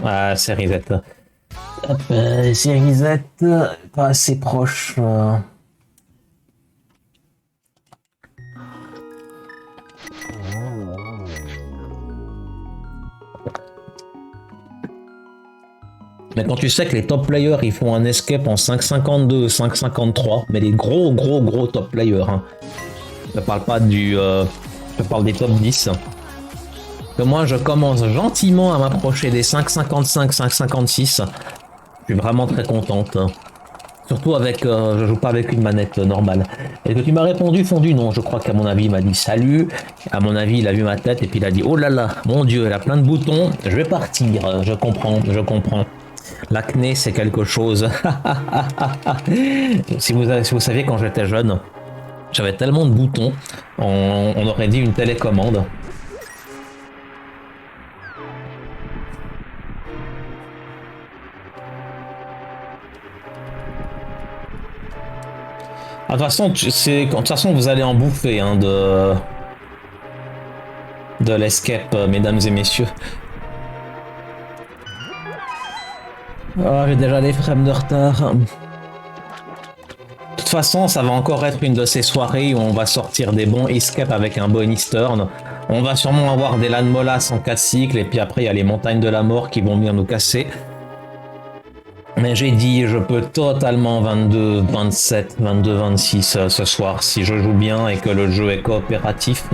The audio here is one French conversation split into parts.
Ah, série Z. Hop, série Z, pas assez proche. Mais quand tu sais que les top players ils font un escape en 5,52, 5,53, mais les gros top players, hein. Je parle pas du. Je parle des top 10. Que moi je commence gentiment à m'approcher des 5,55, 5,56. Je suis vraiment très contente. Surtout avec. Je joue pas avec une manette normale. Et que tu m'as répondu fondu, non, je crois qu'à mon avis il m'a dit salut. À mon avis il a vu ma tête et puis il a dit oh là là, mon dieu, elle a plein de boutons, je vais partir. Je comprends, je comprends. L'acné, c'est quelque chose. Si vous saviez, quand j'étais jeune, j'avais tellement de boutons, on aurait dit une télécommande. Ah, de toute façon, vous allez en bouffer hein, de l'escape, mesdames et messieurs. Ah, j'ai déjà des frames de retard. De toute façon, ça va encore être une de ces soirées où on va sortir des bons escapes avec un bon Eastern. On va sûrement avoir des LAN molas en 4 cycles, et puis après, il y a les montagnes de la mort qui vont venir nous casser. Mais j'ai dit, je peux totalement 22, 27, 22, 26 ce soir si je joue bien et que le jeu est coopératif.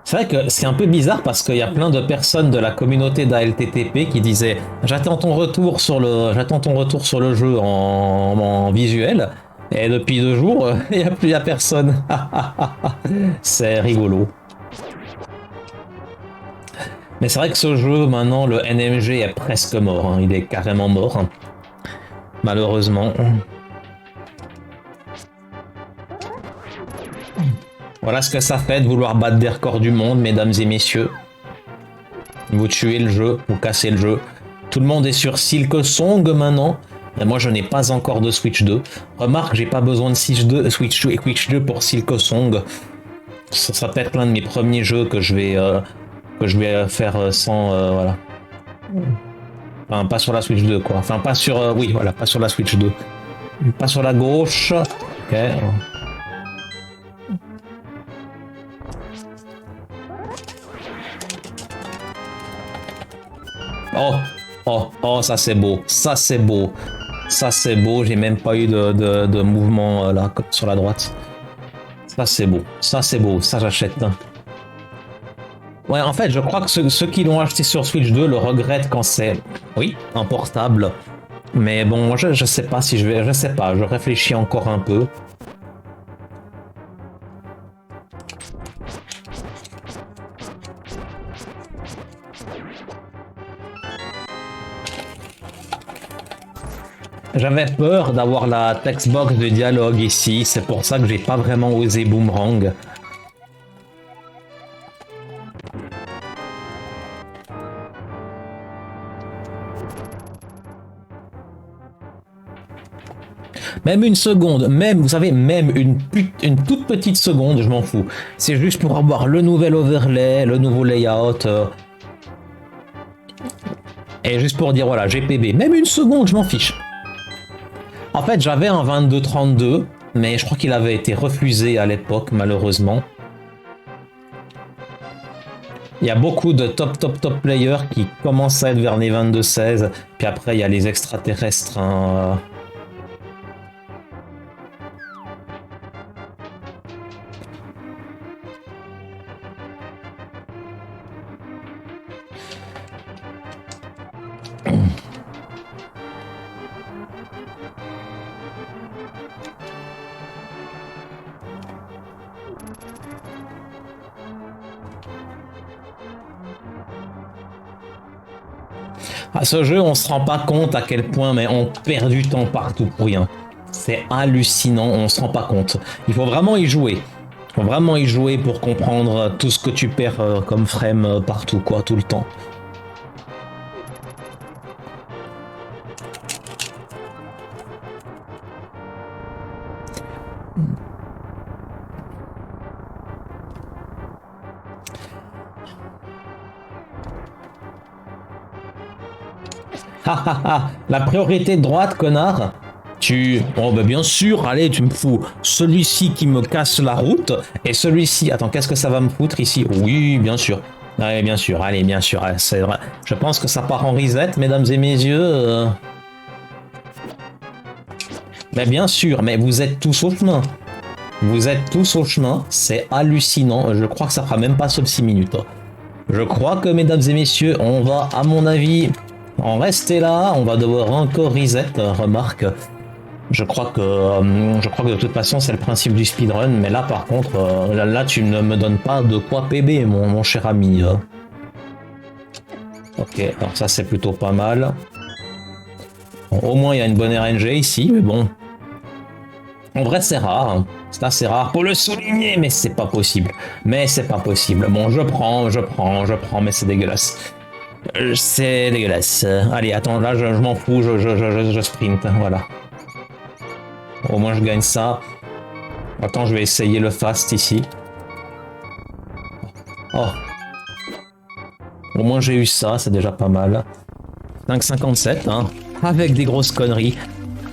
C'est vrai que c'est un peu bizarre parce qu'il y a plein de personnes de la communauté d'ALTTP qui disaient j'attends ton retour sur le jeu en visuel et depuis 2 jours il n'y a plus personne. C'est rigolo. Mais c'est vrai que ce jeu maintenant le NMG est presque mort, hein. Il est carrément mort, hein. Malheureusement. Voilà ce que ça fait de vouloir battre des records du monde, mesdames et messieurs. Vous tuez le jeu, vous cassez le jeu. Tout le monde est sur Silksong maintenant. Et moi, je n'ai pas encore de Switch 2. Remarque, j'ai pas besoin de Switch 2 et Switch 2 pour Silksong. Ça sera peut-être l'un de mes premiers jeux que je vais faire sans voilà. Enfin, pas sur la Switch 2 quoi. Enfin, pas sur oui, voilà, pas sur la Switch 2. Pas sur la gauche. Ok. Oh, oh, ça c'est beau, ça c'est beau, ça c'est beau, j'ai même pas eu de mouvement là sur la droite. Ça c'est beau, ça c'est beau, ça j'achète. Ouais, en fait, je crois que ceux qui l'ont acheté sur Switch 2 le regrettent quand c'est, oui, un portable. Mais bon, moi je sais pas si je sais pas, je réfléchis encore un peu. J'avais peur d'avoir la textbox de dialogue ici, c'est pour ça que j'ai pas vraiment osé Boomerang. Même une seconde, même, vous savez, même une toute petite seconde, je m'en fous. C'est juste pour avoir le nouvel overlay, le nouveau layout. Et juste pour dire, voilà, GPB. Même une seconde, je m'en fiche. En fait, j'avais un 2232, mais je crois qu'il avait été refusé à l'époque, malheureusement. Il y a beaucoup de top players qui commencent à être vers les 2216, puis après il y a les extraterrestres. Hein. À ce jeu, on se rend pas compte à quel point, mais on perd du temps partout pour rien. C'est hallucinant, on se rend pas compte. Il faut vraiment y jouer. Il faut vraiment y jouer pour comprendre tout ce que tu perds comme frame partout, quoi, tout le temps. La priorité de droite, connard. Oh bah bien sûr, allez, tu me fous celui-ci qui me casse la route et celui-ci. Attends, qu'est-ce que ça va me foutre ici? Oui, bien sûr. Allez, bien sûr, allez, bien sûr. C'est vrai. Je pense que ça part en reset, mesdames et messieurs. Mais bien sûr, mais vous êtes tous au chemin. Vous êtes tous au chemin, c'est hallucinant. Je crois que ça fera même pas sauf 6 minutes. Je crois que, mesdames et messieurs, on va, à mon avis, en rester là. On va devoir encore reset, remarque. Je crois que de toute façon, c'est le principe du speedrun. Mais là, par contre, là, tu ne me donnes pas de quoi PB, mon cher ami. Ok, alors ça, c'est plutôt pas mal. Bon, au moins, il y a une bonne RNG ici, mais bon. En vrai, c'est rare. Hein. C'est assez rare pour le souligner, mais c'est pas possible. Mais c'est pas possible. Bon, je prends, mais c'est dégueulasse. C'est dégueulasse. Allez, attends, là, je m'en fous, je sprint. Voilà. Au moins, je gagne ça. Attends, je vais essayer le fast ici. Oh. Au moins, j'ai eu ça, c'est déjà pas mal. 5,57, hein. Avec des grosses conneries.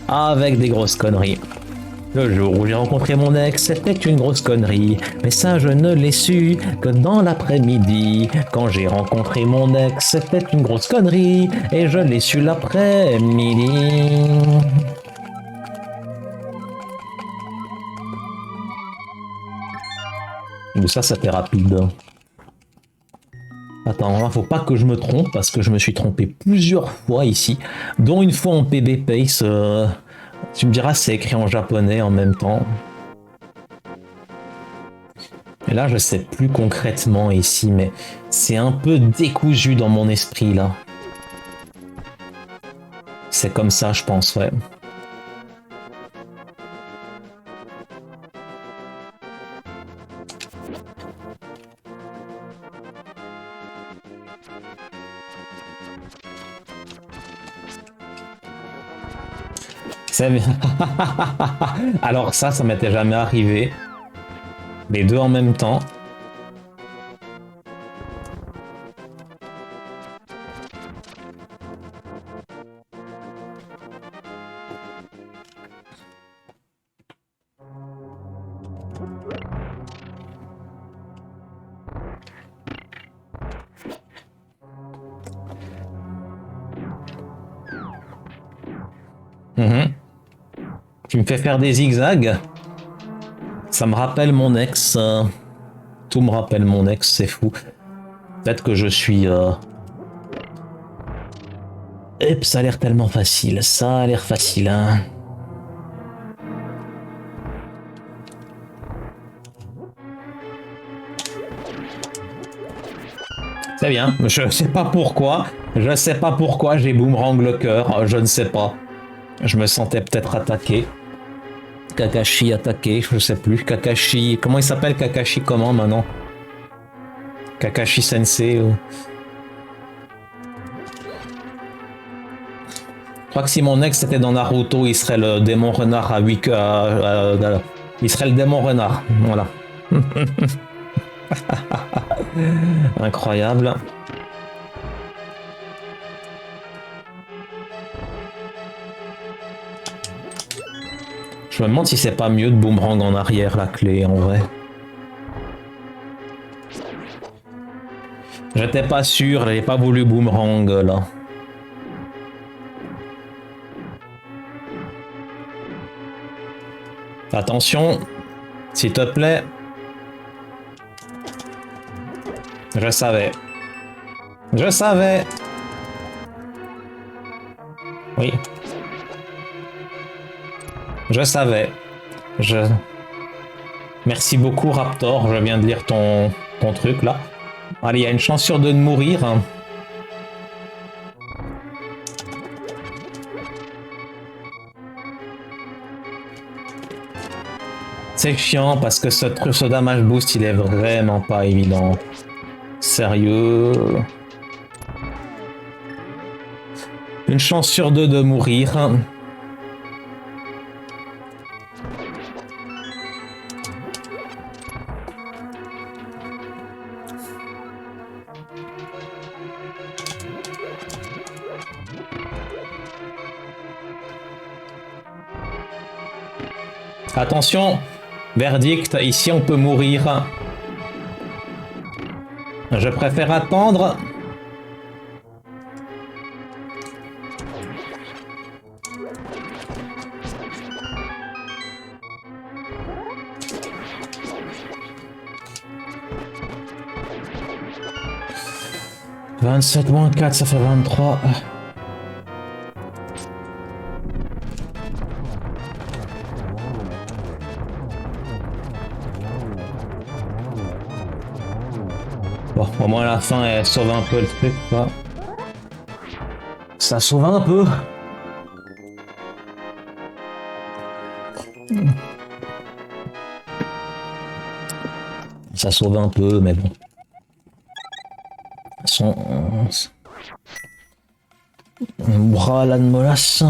Avec des grosses conneries. Le jour où j'ai rencontré mon ex, c'était une grosse connerie. Mais ça, je ne l'ai su que dans l'après-midi. Quand j'ai rencontré mon ex, c'était une grosse connerie. Et je l'ai su l'après-midi. Mais ça, c'était rapide. Attends, faut pas que je me trompe parce que je me suis trompé plusieurs fois ici, dont une fois en PB Pace. Tu me diras, c'est écrit en japonais en même temps. Et là, je sais plus concrètement ici, mais c'est un peu décousu dans mon esprit là. C'est comme ça, je pense, ouais. Alors ça m'était jamais arrivé. Les deux en même temps. Tu me fais faire des zigzags. Ça me rappelle mon ex. Tout me rappelle mon ex, c'est fou. Peut-être que je suis... Hop, ça a l'air tellement facile. Ça a l'air facile, hein. C'est bien. Je sais pas pourquoi. Je sais pas pourquoi j'ai boomerang le cœur. Je ne sais pas. Je me sentais peut-être attaqué. Kakashi attaqué, je sais plus. Kakashi... Comment il s'appelle Kakashi comment maintenant? Kakashi Sensei ou... Je crois que si mon ex était dans Naruto, il serait le démon renard à 8... il serait le démon renard. Voilà. Incroyable. Je me demande si c'est pas mieux de boomerang en arrière la clé en vrai. J'étais pas sûr, j'avais pas voulu boomerang là. Attention, s'il te plaît. Je savais. Je savais. Oui. Je savais. Merci beaucoup Raptor, je viens de lire ton truc là. Allez, il y a une chance sur deux de mourir. C'est chiant parce que ce damage boost il est vraiment pas évident. Sérieux. Une chance sur deux de mourir. Attention, verdict, ici on peut mourir. Je préfère attendre. « 27 moins 4, ça fait 23. » Bon, au moins à la fin, elle sauve un peu le truc, quoi. Ça sauve un peu. Ça sauve un peu, mais bon. On mourra là de molasse.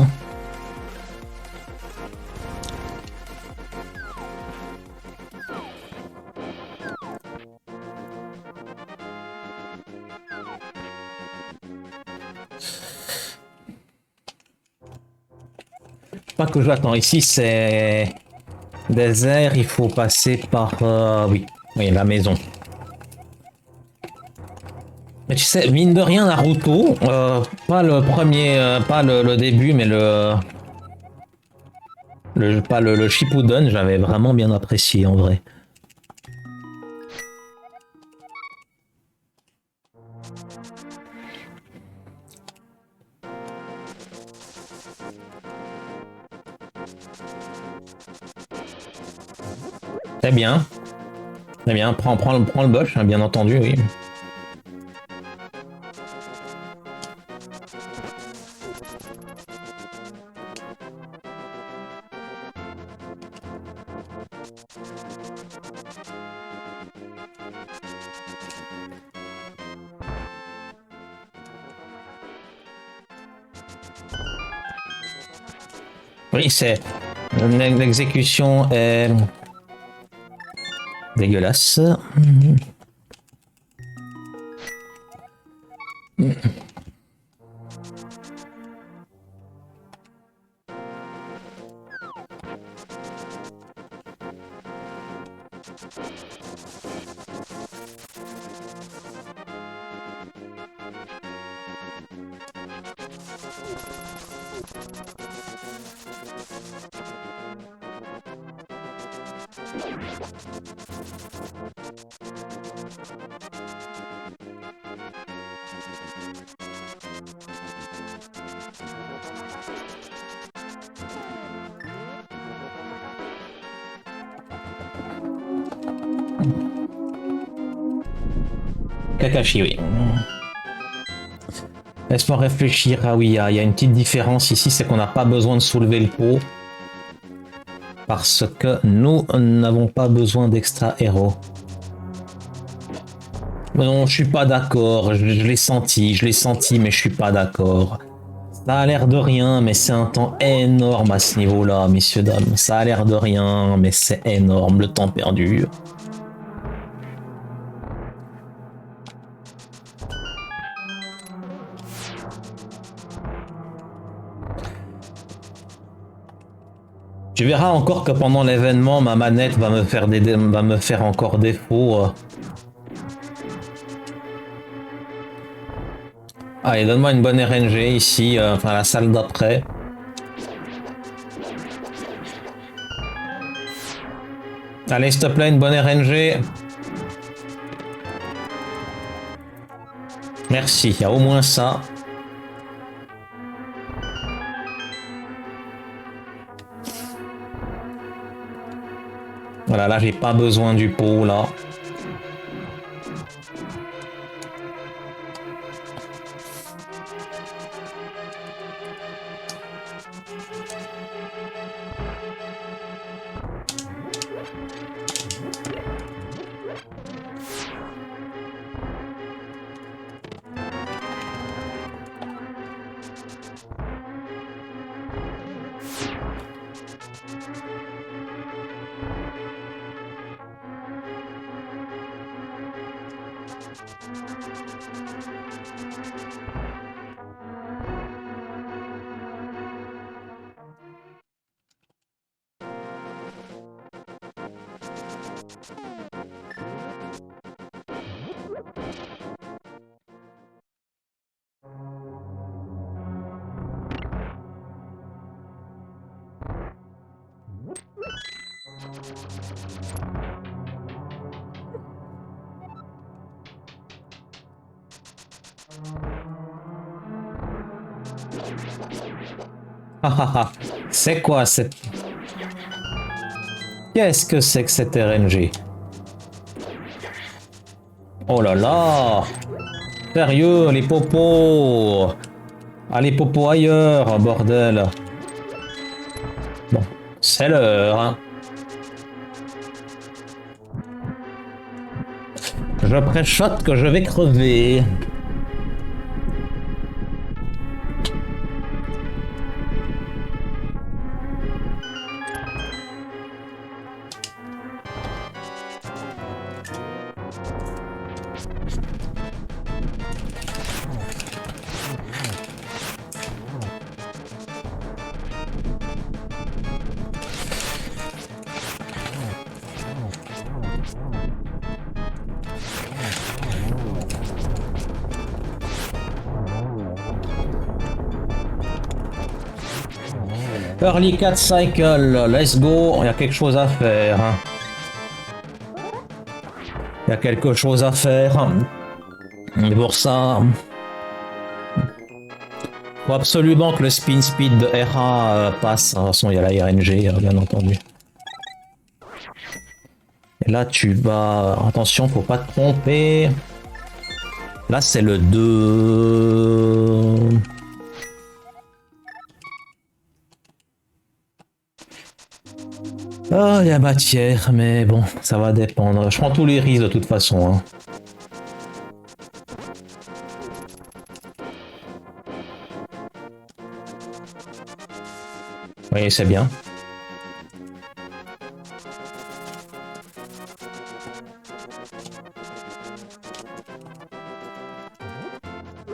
Pas que j'attends. Ici, c'est désert. Il faut passer par... oui, la maison. Mais tu sais, mine de rien, Naruto, pas le premier, pas le début, mais pas le Shippuden, j'avais vraiment bien apprécié en vrai. Très bien. Très bien, prends le bush, hein, bien entendu, oui. Oui, c'est... L'exécution est... dégueulasse. Kakashi, oui. Laisse-moi réfléchir. Ah oui, il y a une petite différence ici, c'est qu'on n'a pas besoin de soulever le pot. Parce que nous n'avons pas besoin d'extra héros. Non, je suis pas d'accord. Je l'ai senti, mais je suis pas d'accord. Ça a l'air de rien, mais c'est un temps énorme à ce niveau-là, messieurs, dames. Ça a l'air de rien, mais c'est énorme, le temps perdu. Tu verras encore que pendant l'événement, ma manette va me faire encore défaut. Allez, donne-moi une bonne RNG ici, enfin la salle d'après. Allez, s'il te plaît, une bonne RNG. Merci, il y a au moins ça. Voilà, là j'ai pas besoin du pot là. Ah ah ah. C'est quoi cette... Qu'est-ce que c'est que cette RNG? Oh là là! Sérieux, les popos! Ah, les popos ailleurs, bordel! Bon, c'est l'heure, hein. Je préchote que je vais crever. Early Cat Cycle, let's go, il y a quelque chose à faire. Il y a quelque chose à faire. Et pour ça, faut absolument que le spin speed de Hera passe. De toute façon, il y a la RNG, bien entendu. Et là, tu vas... Attention, faut pas te tromper. Là, c'est le 2... Ah, il y a matière, mais bon, ça va dépendre. Je prends tous les risques de toute façon. Hein. Oui, c'est bien.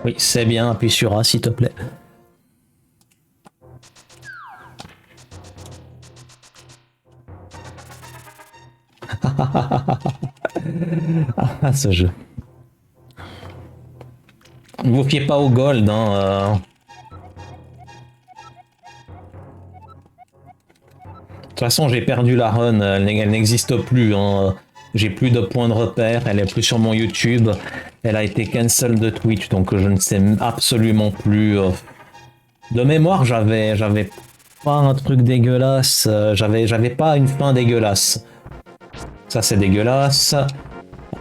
Oui, c'est bien. Appuie sur A, s'il te plaît. Ah, ce jeu. Ne vous fiez pas au gold, hein. De toute façon, j'ai perdu la run, elle n'existe plus. Hein. J'ai plus de points de repère, elle est plus sur mon YouTube. Elle a été cancel de Twitch, donc je ne sais absolument plus. De mémoire, j'avais pas un truc dégueulasse. J'avais pas une fin dégueulasse. Ça, c'est dégueulasse.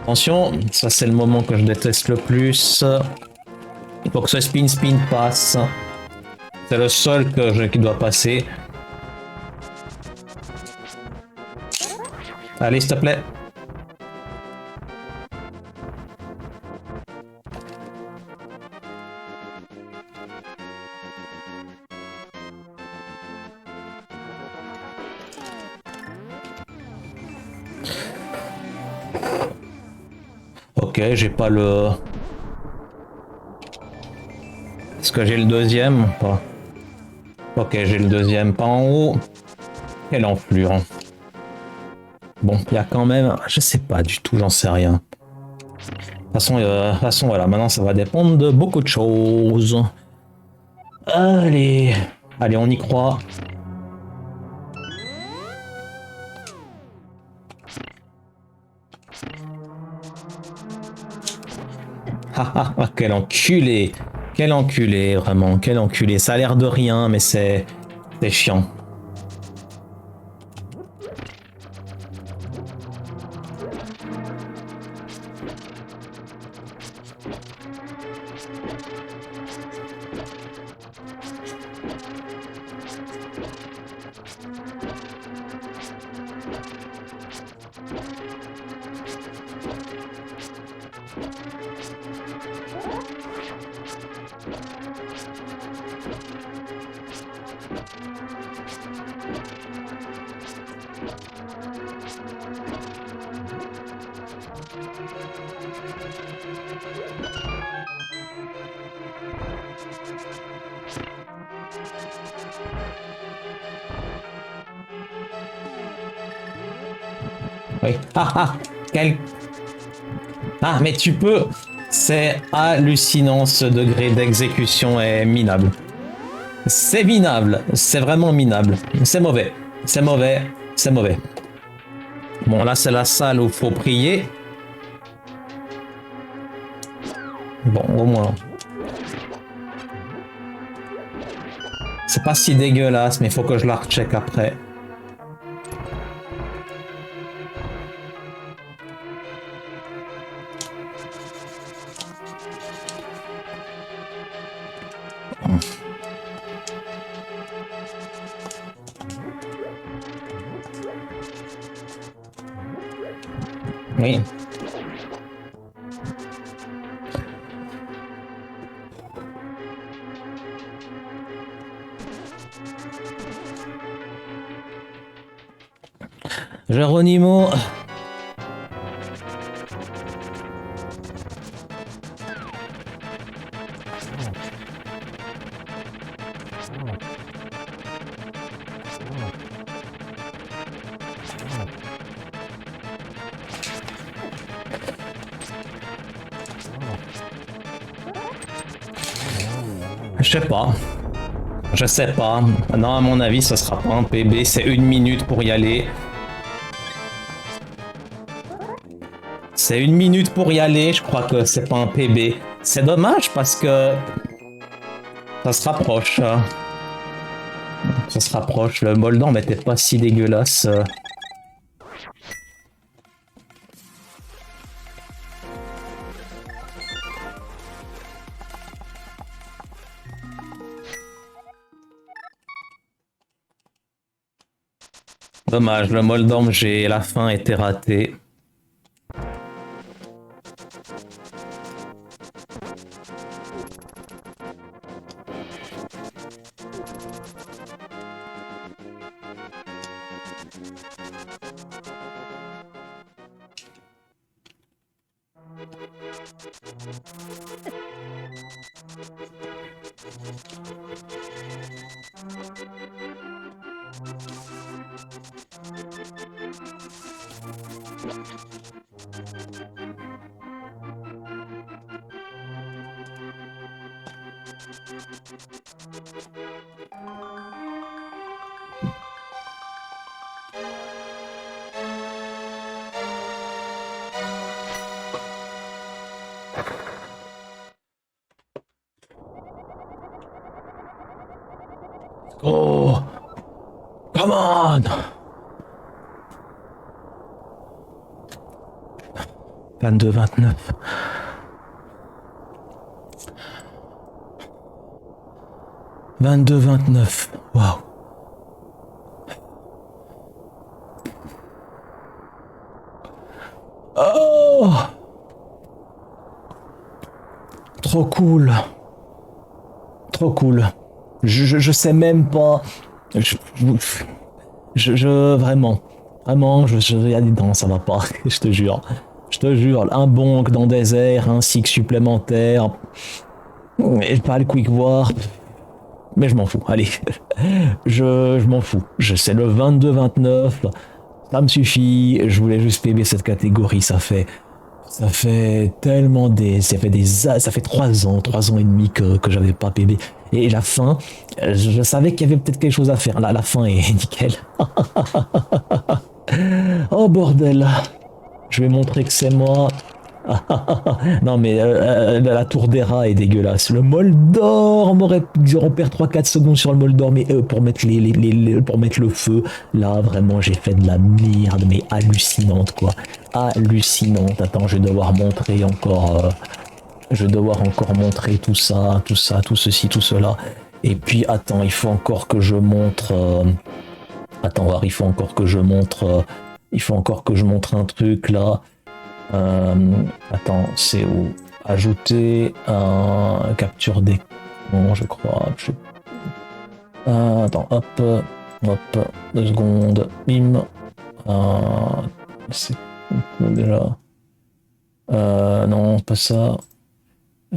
Attention, ça c'est le moment que je déteste le plus. Il faut que ce spin passe. C'est le seul qui doit passer. Allez, s'il te plaît. Ok, j'ai pas le... Est-ce que j'ai le deuxième ou pas? Ok, j'ai le deuxième, pas en haut. Quelle enflure. Bon, il y a quand même... Je sais pas du tout, j'en sais rien. De toute façon, voilà, maintenant ça va dépendre de beaucoup de choses. Allez, allez, on y croit. Ah, quel enculé! Quel enculé, vraiment, quel enculé. Ça a l'air de rien, mais c'est chiant. Oui. Ah ah. Quel... Ah, mais tu peux... C'est hallucinant, ce degré d'exécution est minable. C'est minable, c'est vraiment minable. C'est mauvais, c'est mauvais, c'est mauvais. Bon, là, c'est la salle où il faut prier. Bon, au moins. C'est pas si dégueulasse, mais il faut que je la recheck après. Oui. Geronimo. Je sais pas. Je sais pas. Non, à mon avis, ça sera pas un PB. C'est 1 minute pour y aller. C'est 1 minute pour y aller. Je crois que c'est pas un PB. C'est dommage parce que ça se rapproche. Ça se rapproche. Le Moldan n'était pas si dégueulasse. Dommage, le Moldorm, la fin était ratée. Oh, come on! 22-29. Waouh. Oh! Trop cool. Trop cool. Je sais même pas. Vraiment. Il y a des dents, ça va pas. Je te jure. Je te jure. Un bonk dans des airs, un cycle supplémentaire. Et pas le quick war. Mais je m'en fous. Allez. Je m'en fous. C'est le 22-29. Ça me suffit. Je voulais juste PB cette catégorie. Ça fait tellement ça fait 3 ans et demi que j'avais pas PB. Et la fin, je savais qu'il y avait peut-être quelque chose à faire. Là, la fin est nickel. Oh bordel. Je vais montrer que c'est moi. Non mais la tour des rats est dégueulasse. Le Moldor, on perd 3-4 secondes sur le Moldor, mais pour mettre pour mettre le feu, là vraiment j'ai fait de la merde, mais hallucinante quoi. Hallucinante. Attends, je vais devoir montrer encore. Je vais devoir encore montrer tout ça, tout ceci, tout cela. Et puis attends, il faut encore que je montre. Attends, voir, il faut encore que je montre. Il faut encore que je montre un truc là. Attends, c'est où? Ajouter un capture d'écran, je crois. Attends, hop, 2 secondes, bim. C'est déjà. Non, pas ça.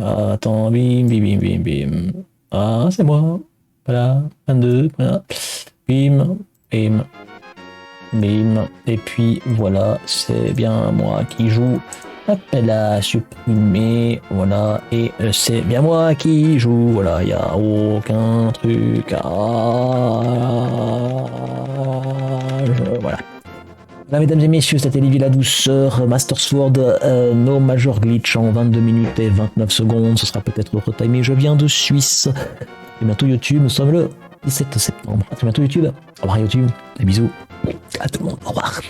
Attends, bim, bim, bim, bim, bim. Ah, c'est moi. Voilà, 22, voilà. Bim, bim. Bim. Et puis voilà, c'est bien moi qui joue. Hop là, supprimer, voilà, et c'est bien moi qui joue, voilà, il n'y a aucun truc à... Voilà. Voilà, mesdames et messieurs, c'était Lévi la douceur, Master Sword, No Major Glitch en 22 minutes et 29 secondes, ce sera peut-être retimé, je viens de Suisse. Et bientôt YouTube, nous sommes le 17 septembre. À très bientôt YouTube, au revoir YouTube, des bisous à tout le monde, au revoir.